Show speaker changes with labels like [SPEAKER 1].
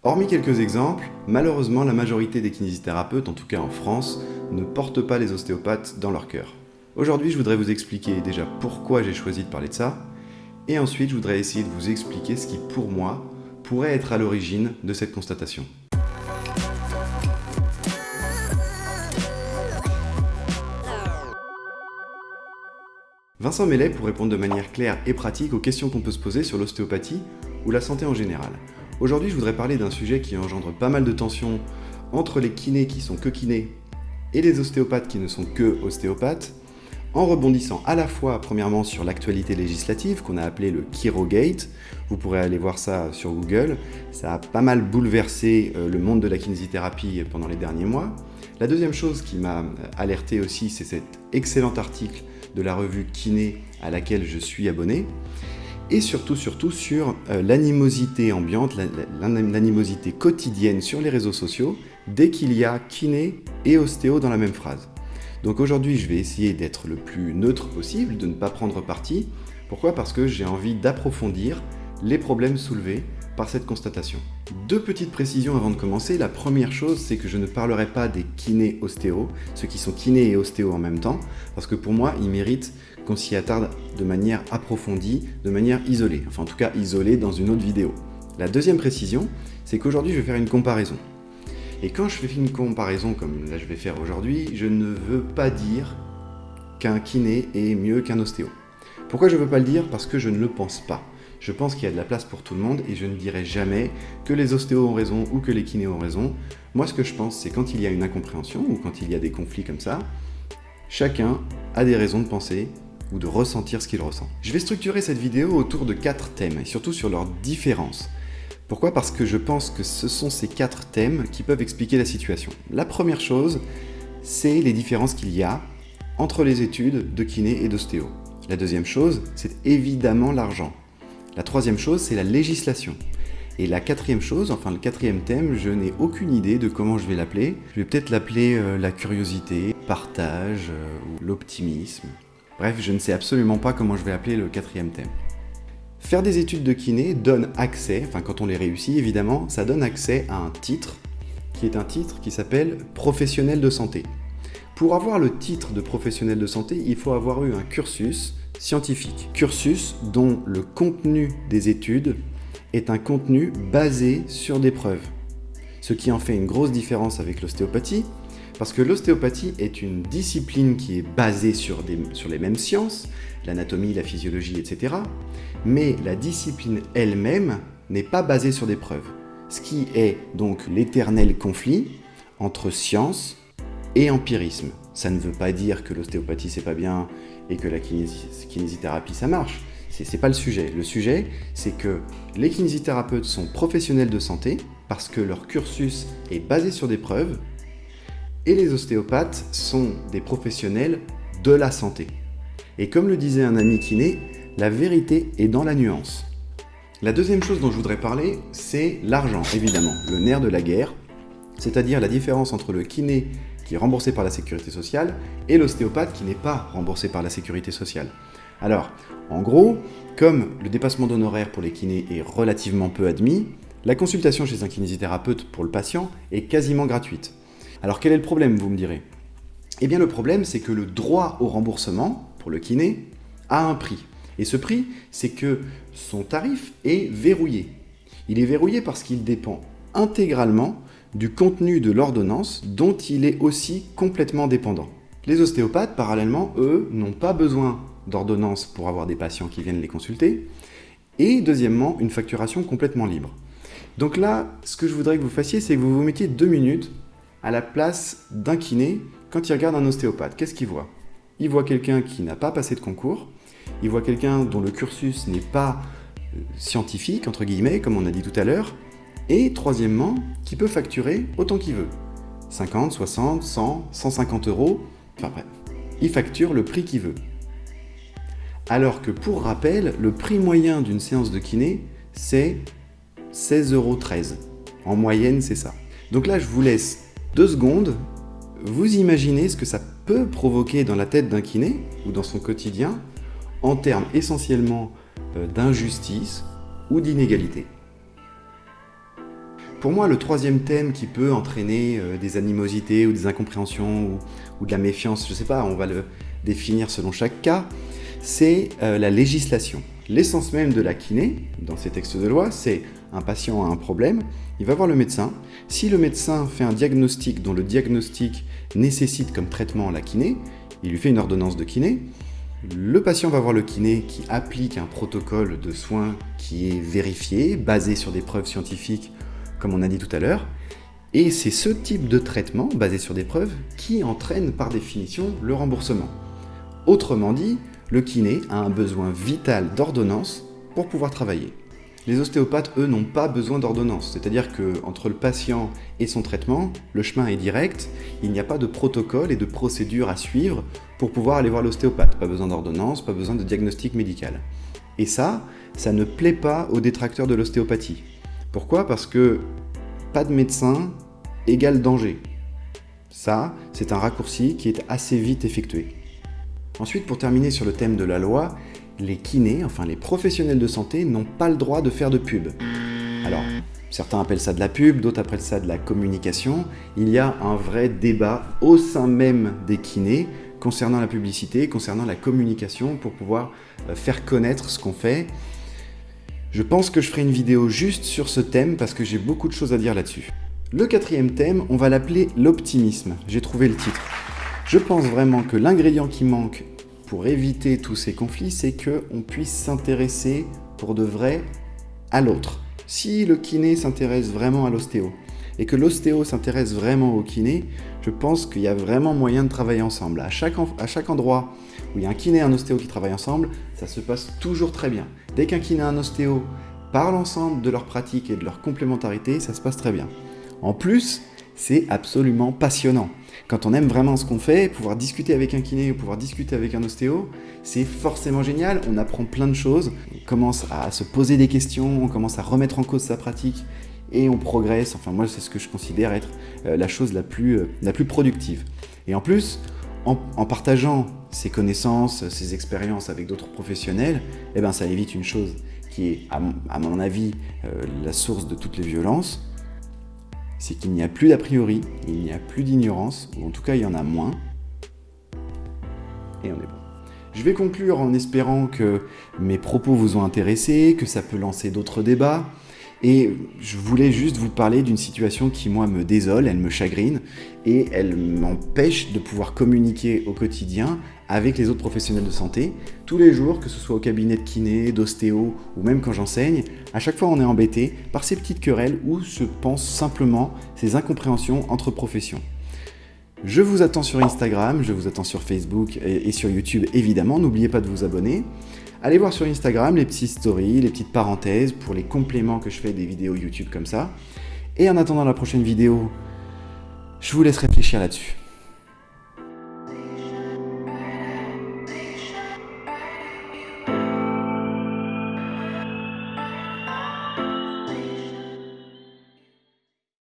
[SPEAKER 1] Hormis quelques exemples, malheureusement la majorité des kinésithérapeutes, en tout cas en France, ne portent pas les ostéopathes dans leur cœur. Aujourd'hui, je voudrais vous expliquer déjà pourquoi j'ai choisi de parler de ça, et ensuite je voudrais essayer de vous expliquer ce qui, pour moi, pourrait être à l'origine de cette constatation. Vincent Mellet pour répondre de manière claire et pratique aux questions qu'on peut se poser sur l'ostéopathie ou la santé en général. Aujourd'hui, je voudrais parler d'un sujet qui engendre pas mal de tensions entre les kinés qui sont que kinés et les ostéopathes qui ne sont que ostéopathes, en rebondissant à la fois, premièrement, sur l'actualité législative qu'on a appelée le Chirogate. Vous pourrez aller voir ça sur Google. Ça a pas mal bouleversé le monde de la kinésithérapie pendant les derniers mois. La deuxième chose qui m'a alerté aussi, c'est cet excellent article de la revue Kiné à laquelle je suis abonné. Et surtout sur l'animosité ambiante, l'animosité quotidienne sur les réseaux sociaux, dès qu'il y a kiné et ostéo dans la même phrase. Donc aujourd'hui, je vais essayer d'être le plus neutre possible, de ne pas prendre parti. Pourquoi ? Parce que j'ai envie d'approfondir les problèmes soulevés par cette constatation. Deux petites précisions avant de commencer. La première chose, c'est que je ne parlerai pas des kinés-ostéo, ceux qui sont kinés et ostéo en même temps, parce que pour moi, ils méritent qu'on s'y attarde de manière approfondie, de manière isolée. Enfin, en tout cas, isolée dans une autre vidéo. La deuxième précision, c'est qu'aujourd'hui, je vais faire une comparaison. Et quand je fais une comparaison, comme là je vais faire aujourd'hui, je ne veux pas dire qu'un kiné est mieux qu'un ostéo. Pourquoi je ne veux pas le dire ? Parce que je ne le pense pas. Je pense qu'il y a de la place pour tout le monde et je ne dirai jamais que les ostéos ont raison ou que les kinés ont raison. Moi, ce que je pense, c'est quand il y a une incompréhension ou quand il y a des conflits comme ça, chacun a des raisons de penser ou de ressentir ce qu'il ressent. Je vais structurer cette vidéo autour de 4 thèmes et surtout sur leurs différences. Pourquoi ? Parce que je pense que ce sont ces 4 thèmes qui peuvent expliquer la situation. La première chose, c'est les différences qu'il y a entre les études de kiné et d'ostéo. La deuxième chose, c'est évidemment l'argent. La troisième chose, c'est la législation. Et la quatrième chose, enfin le quatrième thème, je n'ai aucune idée de comment je vais l'appeler. Je vais peut-être l'appeler la curiosité, partage ou l'optimisme. Bref, je ne sais absolument pas comment je vais appeler le quatrième thème. Faire des études de kiné donne accès, enfin quand on les réussit évidemment, ça donne accès à un titre, qui est un titre qui s'appelle professionnel de santé. Pour avoir le titre de professionnel de santé, il faut avoir eu un cursus scientifique. Cursus dont le contenu des études est un contenu basé sur des preuves. Ce qui en fait une grosse différence avec l'ostéopathie, parce que l'ostéopathie est une discipline qui est basée sur les mêmes sciences, l'anatomie, la physiologie, etc. Mais la discipline elle-même n'est pas basée sur des preuves. Ce qui est donc l'éternel conflit entre science et empirisme. Ça ne veut pas dire que l'ostéopathie c'est pas bien et que la kinésithérapie ça marche. C'est pas le sujet. Le sujet, c'est que les kinésithérapeutes sont professionnels de santé parce que leur cursus est basé sur des preuves et les ostéopathes sont des professionnels de la santé. Et comme le disait un ami kiné, la vérité est dans la nuance. La deuxième chose dont je voudrais parler, c'est l'argent, évidemment, le nerf de la guerre, c'est-à-dire la différence entre le kiné qui est remboursé par la sécurité sociale et l'ostéopathe qui n'est pas remboursé par la sécurité sociale. Alors, en gros, comme le dépassement d'honoraires pour les kinés est relativement peu admis, la consultation chez un kinésithérapeute pour le patient est quasiment gratuite. Alors quel est le problème, vous me direz ? Eh bien le problème, c'est que le droit au remboursement, pour le kiné, a un prix. Et ce prix, c'est que son tarif est verrouillé. Il est verrouillé parce qu'il dépend intégralement du contenu de l'ordonnance dont il est aussi complètement dépendant. Les ostéopathes, parallèlement, eux, n'ont pas besoin d'ordonnance pour avoir des patients qui viennent les consulter. Et deuxièmement, une facturation complètement libre. Donc là, ce que je voudrais que vous fassiez, c'est que vous vous mettiez 2 minutes à la place d'un kiné quand il regarde un ostéopathe. Qu'est-ce qu'il voit ? Il voit quelqu'un qui n'a pas passé de concours, il voit quelqu'un dont le cursus n'est pas scientifique, entre guillemets, comme on a dit tout à l'heure, et troisièmement, qui peut facturer autant qu'il veut. 50, 60, 100, 150 €, enfin bref, il facture le prix qu'il veut. Alors que pour rappel, le prix moyen d'une séance de kiné, c'est 16,13 €. En moyenne, c'est ça. Donc là, je vous laisse 2 secondes, vous imaginez ce que ça peut provoquer dans la tête d'un kiné ou dans son quotidien en termes essentiellement d'injustice ou d'inégalité. Pour moi, le troisième thème qui peut entraîner des animosités ou des incompréhensions ou de la méfiance, je ne sais pas, on va le définir selon chaque cas, c'est la législation. L'essence même de la kiné, dans ces textes de loi, c'est un patient a un problème, il va voir le médecin. Si le médecin fait un diagnostic dont le diagnostic nécessite comme traitement la kiné, il lui fait une ordonnance de kiné. Le patient va voir le kiné qui applique un protocole de soins qui est vérifié, basé sur des preuves scientifiques, comme on a dit tout à l'heure. Et c'est ce type de traitement, basé sur des preuves, qui entraîne par définition le remboursement. Autrement dit, le kiné a un besoin vital d'ordonnance pour pouvoir travailler. Les ostéopathes, eux, n'ont pas besoin d'ordonnance, c'est-à-dire qu'entre le patient et son traitement, le chemin est direct, il n'y a pas de protocole et de procédure à suivre pour pouvoir aller voir l'ostéopathe. Pas besoin d'ordonnance, pas besoin de diagnostic médical. Et ça ne plaît pas aux détracteurs de l'ostéopathie. Pourquoi ? Parce que pas de médecin égale danger. Ça, c'est un raccourci qui est assez vite effectué. Ensuite, pour terminer sur le thème de la loi, les kinés, enfin les professionnels de santé, n'ont pas le droit de faire de pub. Alors, certains appellent ça de la pub, d'autres appellent ça de la communication. Il y a un vrai débat au sein même des kinés concernant la publicité, concernant la communication pour pouvoir faire connaître ce qu'on fait. Je pense que je ferai une vidéo juste sur ce thème parce que j'ai beaucoup de choses à dire là-dessus. Le quatrième thème, on va l'appeler l'optimisme. J'ai trouvé le titre. Je pense vraiment que l'ingrédient qui manque pour éviter tous ces conflits, c'est qu'on puisse s'intéresser pour de vrai à l'autre. Si le kiné s'intéresse vraiment à l'ostéo et que l'ostéo s'intéresse vraiment au kiné, je pense qu'il y a vraiment moyen de travailler ensemble. À chaque endroit où il y a un kiné et un ostéo qui travaillent ensemble, ça se passe toujours très bien. Dès qu'un kiné et un ostéo parlent ensemble de leur pratique et de leur complémentarité, ça se passe très bien. En plus, c'est absolument passionnant. Quand on aime vraiment ce qu'on fait, pouvoir discuter avec un kiné ou pouvoir discuter avec un ostéo, c'est forcément génial, on apprend plein de choses, on commence à se poser des questions, on commence à remettre en cause sa pratique et on progresse. Enfin moi c'est ce que je considère être la chose la plus productive. Et en plus, en partageant ses connaissances, ses expériences avec d'autres professionnels, ça évite une chose qui est à mon avis la source de toutes les violences, c'est qu'il n'y a plus d'a priori, il n'y a plus d'ignorance, ou en tout cas il y en a moins, et on est bon. Je vais conclure en espérant que mes propos vous ont intéressé, que ça peut lancer d'autres débats, et je voulais juste vous parler d'une situation qui moi me désole, elle me chagrine, et elle m'empêche de pouvoir communiquer au quotidien avec les autres professionnels de santé. Tous les jours, que ce soit au cabinet de kiné, d'ostéo, ou même quand j'enseigne, à chaque fois on est embêté par ces petites querelles où se pensent simplement ces incompréhensions entre professions. Je vous attends sur Instagram, je vous attends sur Facebook et sur YouTube évidemment, n'oubliez pas de vous abonner. Allez voir sur Instagram les petites stories, les petites parenthèses pour les compléments que je fais des vidéos YouTube comme ça. Et en attendant la prochaine vidéo, je vous laisse réfléchir là-dessus.